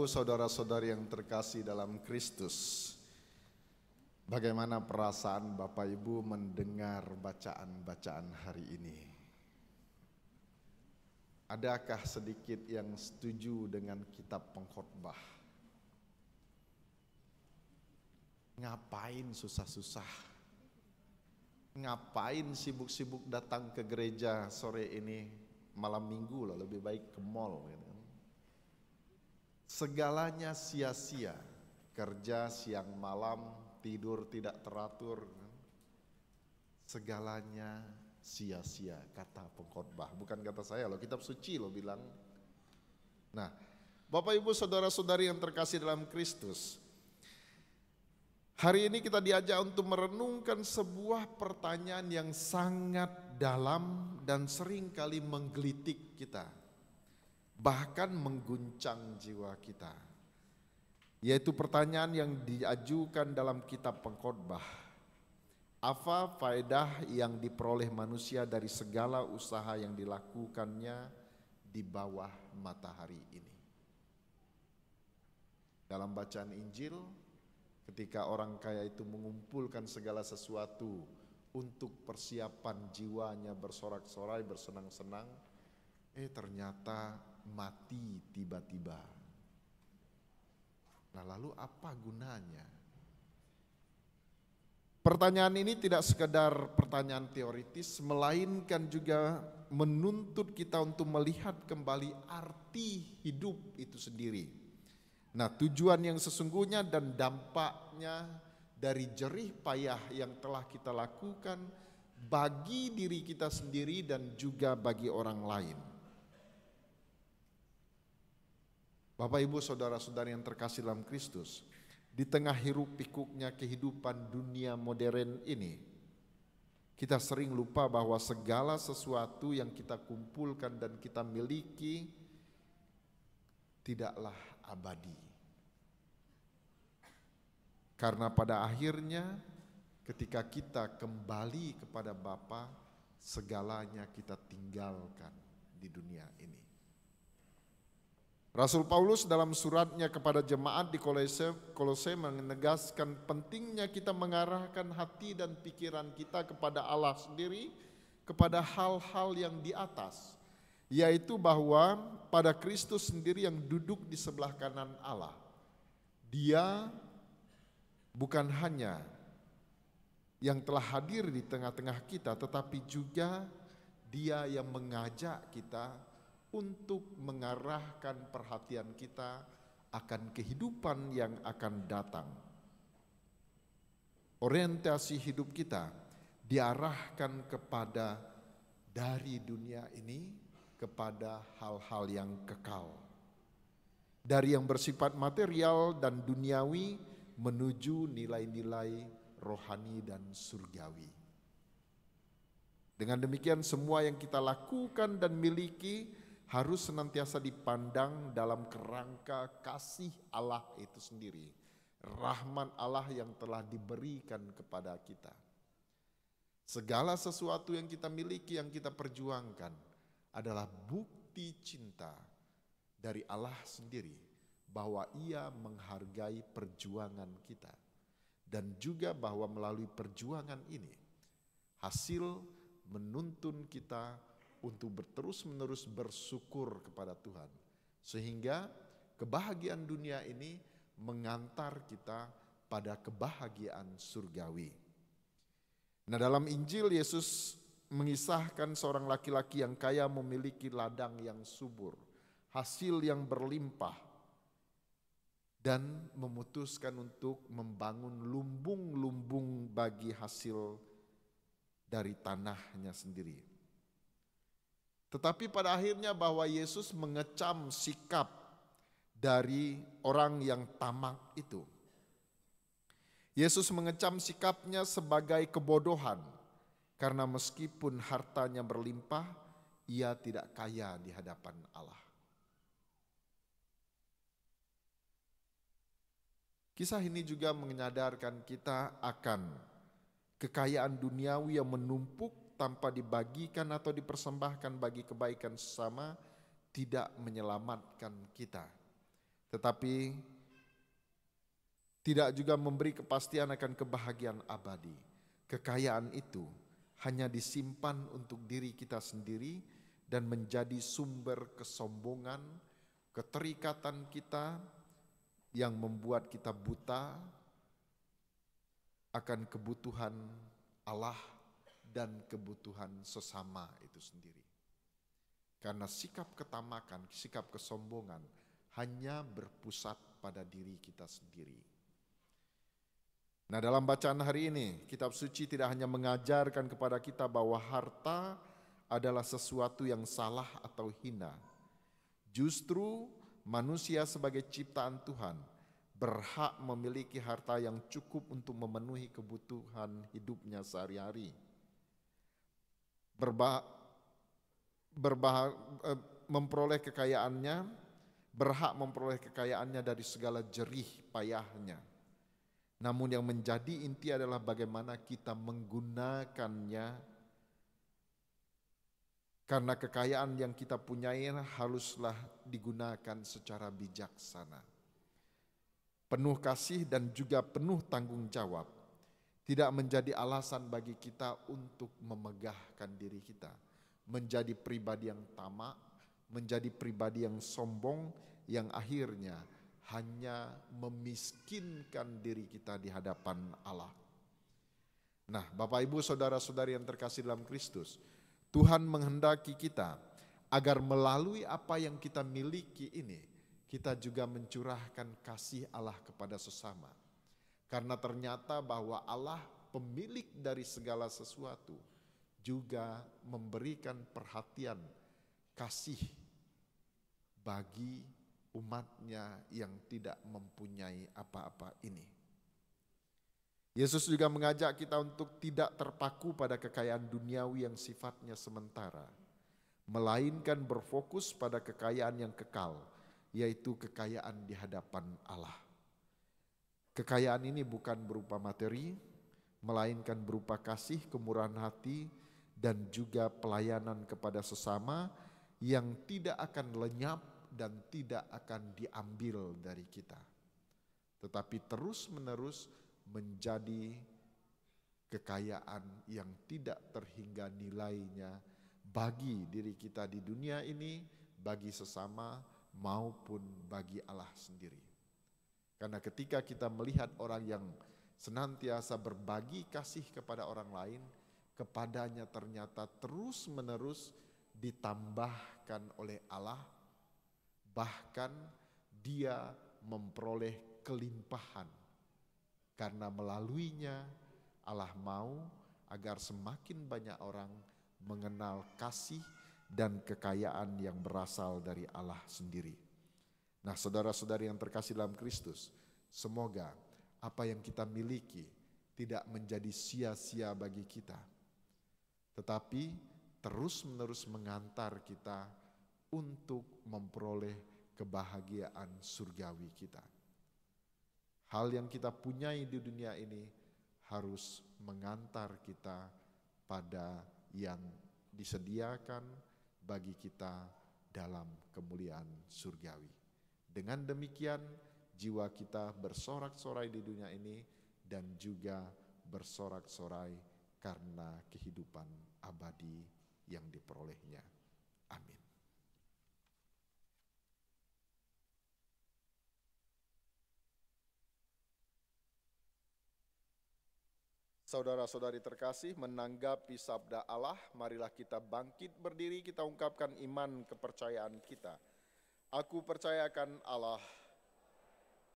Ibu, saudara-saudari yang terkasih dalam Kristus, bagaimana perasaan Bapak Ibu mendengar bacaan-bacaan hari ini? Adakah sedikit yang setuju dengan kitab pengkhotbah? Ngapain susah-susah? Ngapain sibuk-sibuk datang ke gereja sore ini? Malam minggu loh, lebih baik ke mall gitu. Segalanya sia-sia, kerja siang malam, tidur tidak teratur, segalanya sia-sia, kata pengkhotbah. Bukan kata saya loh, kitab suci loh bilang. Nah, Bapak Ibu saudara-saudari yang terkasih dalam Kristus, hari ini kita diajak untuk merenungkan sebuah pertanyaan yang sangat dalam dan seringkali menggelitik kita, bahkan mengguncang jiwa kita, yaitu pertanyaan yang diajukan dalam kitab pengkhotbah. Apa faedah yang diperoleh manusia dari segala usaha yang dilakukannya di bawah matahari ini? Dalam bacaan Injil, ketika orang kaya itu mengumpulkan segala sesuatu untuk persiapan jiwanya bersorak-sorai, bersenang-senang, ternyata mati tiba-tiba. Nah, lalu apa gunanya? Pertanyaan ini tidak sekedar pertanyaan teoritis, melainkan juga menuntut kita untuk melihat kembali arti hidup itu sendiri. Nah, tujuan yang sesungguhnya dan dampaknya dari jerih payah yang telah kita lakukan bagi diri kita sendiri dan juga bagi orang lain. Bapak Ibu saudara-saudari yang terkasih dalam Kristus, di tengah hiruk pikuknya kehidupan dunia modern ini, kita sering lupa bahwa segala sesuatu yang kita kumpulkan dan kita miliki tidaklah abadi. Karena pada akhirnya ketika kita kembali kepada Bapa, segalanya kita tinggalkan di dunia ini. Rasul Paulus dalam suratnya kepada jemaat di Kolose menegaskan pentingnya kita mengarahkan hati dan pikiran kita kepada Allah sendiri, kepada hal-hal yang di atas, yaitu bahwa pada Kristus sendiri yang duduk di sebelah kanan Allah. Dia bukan hanya yang telah hadir di tengah-tengah kita, tetapi juga Dia yang mengajak kita untuk mengarahkan perhatian kita akan kehidupan yang akan datang. Orientasi hidup kita diarahkan kepada dari dunia ini kepada hal-hal yang kekal. Dari yang bersifat material dan duniawi menuju nilai-nilai rohani dan surgawi. Dengan demikian semua yang kita lakukan dan miliki harus senantiasa dipandang dalam kerangka kasih Allah itu sendiri, rahmat Allah yang telah diberikan kepada kita. Segala sesuatu yang kita miliki, yang kita perjuangkan adalah bukti cinta dari Allah sendiri, bahwa Ia menghargai perjuangan kita, dan juga bahwa melalui perjuangan ini hasil menuntun kita untuk terus-menerus bersyukur kepada Tuhan, sehingga kebahagiaan dunia ini mengantar kita pada kebahagiaan surgawi. Nah, dalam Injil Yesus mengisahkan seorang laki-laki yang kaya memiliki ladang yang subur, hasil yang berlimpah, dan memutuskan untuk membangun lumbung-lumbung bagi hasil dari tanahnya sendiri. Tetapi pada akhirnya bahwa Yesus mengecam sikap dari orang yang tamak itu. Yesus mengecam sikapnya sebagai kebodohan, karena meskipun hartanya berlimpah, ia tidak kaya di hadapan Allah. Kisah ini juga menyadarkan kita akan kekayaan duniawi yang menumpuk tanpa dibagikan atau dipersembahkan bagi kebaikan sesama tidak menyelamatkan kita. tetapi tidak juga memberi kepastian akan kebahagiaan abadi. Kekayaan itu hanya disimpan untuk diri kita sendiri dan menjadi sumber kesombongan, keterikatan kita yang membuat kita buta akan kebutuhan Allah dan kebutuhan sesama itu sendiri. Karena sikap ketamakan, sikap kesombongan hanya berpusat pada diri kita sendiri. Nah, dalam bacaan hari ini, kitab suci tidak hanya mengajarkan kepada kita bahwa harta adalah sesuatu yang salah atau hina. Justru manusia sebagai ciptaan Tuhan berhak memiliki harta yang cukup untuk memenuhi kebutuhan hidupnya sehari-hari. Memperoleh kekayaannya, berhak memperoleh kekayaannya dari segala jerih payahnya. Namun yang menjadi inti adalah bagaimana kita menggunakannya, karena kekayaan yang kita punyai haruslah digunakan secara bijaksana. Penuh kasih dan juga penuh tanggung jawab, tidak menjadi alasan bagi kita untuk memegahkan diri kita, menjadi pribadi yang tamak, menjadi pribadi yang sombong, yang akhirnya hanya memiskinkan diri kita di hadapan Allah. Nah, Bapak Ibu saudara-saudari yang terkasih dalam Kristus, Tuhan menghendaki kita agar melalui apa yang kita miliki ini, kita juga mencurahkan kasih Allah kepada sesama. Karena ternyata bahwa Allah pemilik dari segala sesuatu juga memberikan perhatian, kasih bagi umatnya yang tidak mempunyai apa-apa ini. Yesus juga mengajak kita untuk tidak terpaku pada kekayaan duniawi yang sifatnya sementara, melainkan berfokus pada kekayaan yang kekal, yaitu kekayaan di hadapan Allah. Kekayaan ini bukan berupa materi, melainkan berupa kasih, kemurahan hati, dan juga pelayanan kepada sesama yang tidak akan lenyap dan tidak akan diambil dari kita, tetapi terus-menerus menjadi kekayaan yang tidak terhingga nilainya bagi diri kita di dunia ini, bagi sesama maupun bagi Allah sendiri. Karena ketika kita melihat orang yang senantiasa berbagi kasih kepada orang lain, kepadanya ternyata terus-menerus ditambahkan oleh Allah, bahkan dia memperoleh kelimpahan. Karena melaluinya Allah mau agar semakin banyak orang mengenal kasih dan kekayaan yang berasal dari Allah sendiri. Nah, saudara-saudari yang terkasih dalam Kristus, semoga apa yang kita miliki tidak menjadi sia-sia bagi kita, tetapi terus-menerus mengantar kita untuk memperoleh kebahagiaan surgawi kita. Hal yang kita punyai di dunia ini harus mengantar kita pada yang disediakan bagi kita dalam kemuliaan surgawi. Dengan demikian, jiwa kita bersorak-sorai di dunia ini dan juga bersorak-sorai karena kehidupan abadi yang diperolehnya. Amin. Saudara-saudari terkasih, menanggapi sabda Allah, marilah kita bangkit berdiri, kita ungkapkan iman kepercayaan kita. Aku percayakan Allah,